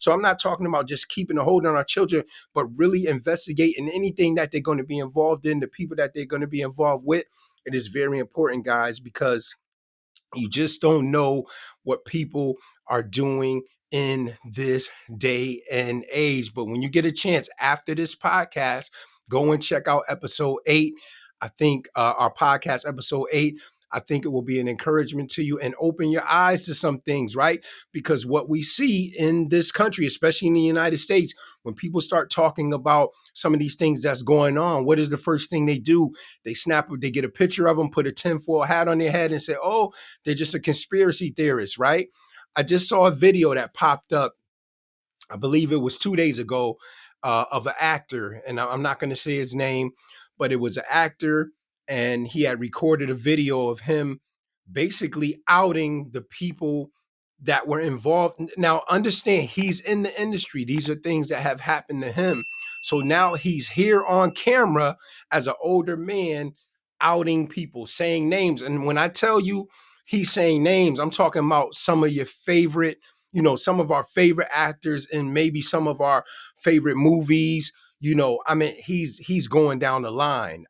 So I'm not talking about just keeping a hold on our children, but really investigating anything that they're going to be involved in, the people that they're going to be involved with. It is very important, guys, because you just don't know what people are doing in this day and age. But when you get a chance after this podcast, go and check out episode 8. I think our podcast, episode 8, I think it will be an encouragement to you and open your eyes to some things, right? Because what we see in this country, especially in the United States, when people start talking about some of these things that's going on, what is the first thing they do? They get a picture of them, put a tinfoil hat on their head and say, oh, they're just a conspiracy theorist, right? I just saw a video that popped up, I believe it was 2 days ago, of an actor, and I'm not going to say his name, but it was an actor, and he had recorded a video of him basically outing the people that were involved. Now, understand, he's in the industry. These are things that have happened to him. So now he's here on camera as an older man outing people, saying names. And when I tell you he's saying names, I'm talking about some of your favorite, some of our favorite actors and maybe some of our favorite movies. He's going down the line.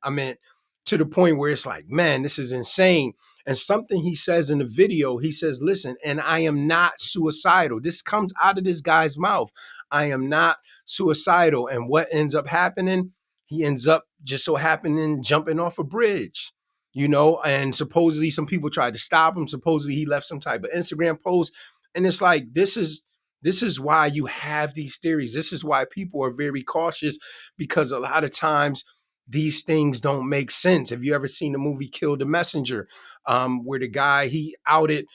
To the point where it's like, man, this is insane. And something he says in the video, he says, listen, and I am not suicidal. This comes out of this guy's mouth. I am not suicidal. And what ends up happening? He ends up just so happening jumping off a bridge, and supposedly some people tried to stop him. Supposedly he left some type of Instagram post. And it's like, this is why you have these theories. This is why people are very cautious, because a lot of times these things don't make sense. Have you ever seen the movie Kill the Messenger, where the guy, he outed,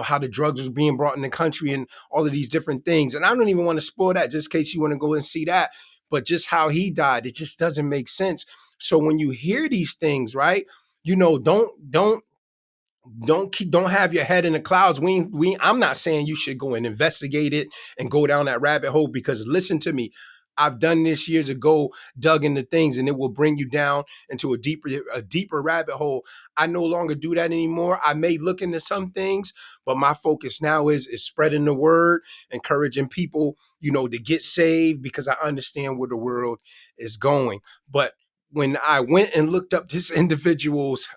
how the drugs was being brought in the country and all of these different things. And I don't even want to spoil that just in case you want to go and see that. But just how he died, it just doesn't make sense. So when you hear these things, right, don't have your head in the clouds. I'm not saying you should go and investigate it and go down that rabbit hole, because listen to me, I've done this years ago, dug into things, and it will bring you down into a deeper rabbit hole. I no longer do that anymore. I may look into some things, but my focus now is spreading the word, encouraging people, to get saved, because I understand where the world is going. But when I went and looked up this individual's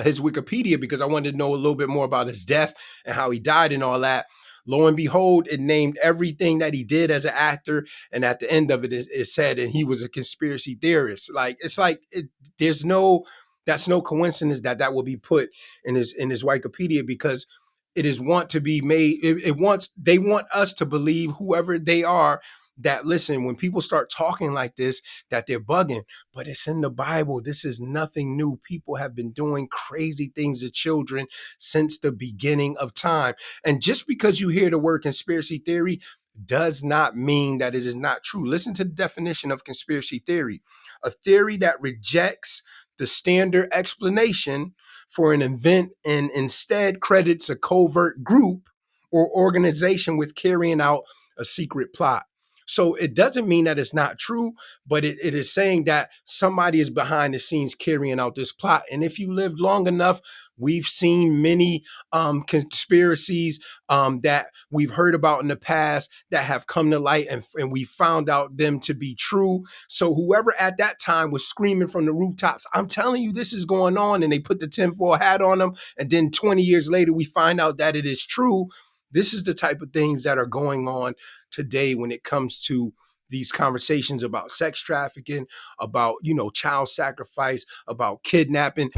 his Wikipedia, because I wanted to know a little bit more about his death and how he died and all that. Lo and behold, it named everything that he did as an actor, and at the end of it, it said, and he was a conspiracy theorist. That's no coincidence that will be put in his Wikipedia, because it is want to be made. They want us to believe, whoever they are, that, listen, when people start talking like this, that they're bugging, but it's in the Bible. This is nothing new. People have been doing crazy things to children since the beginning of time. And just because you hear the word conspiracy theory does not mean that it is not true. Listen to the definition of conspiracy theory: a theory that rejects the standard explanation for an event and instead credits a covert group or organization with carrying out a secret plot. So it doesn't mean that it's not true, but it is saying that somebody is behind the scenes carrying out this plot. And if you lived long enough, we've seen many conspiracies that we've heard about in the past that have come to light, and we found out them to be true. So whoever at that time was screaming from the rooftops, I'm telling you, this is going on, and they put the tinfoil hat on them, and then 20 years later, we find out that it is true. This is the type of things that are going on today when it comes to these conversations about sex trafficking, about, child sacrifice, about kidnapping.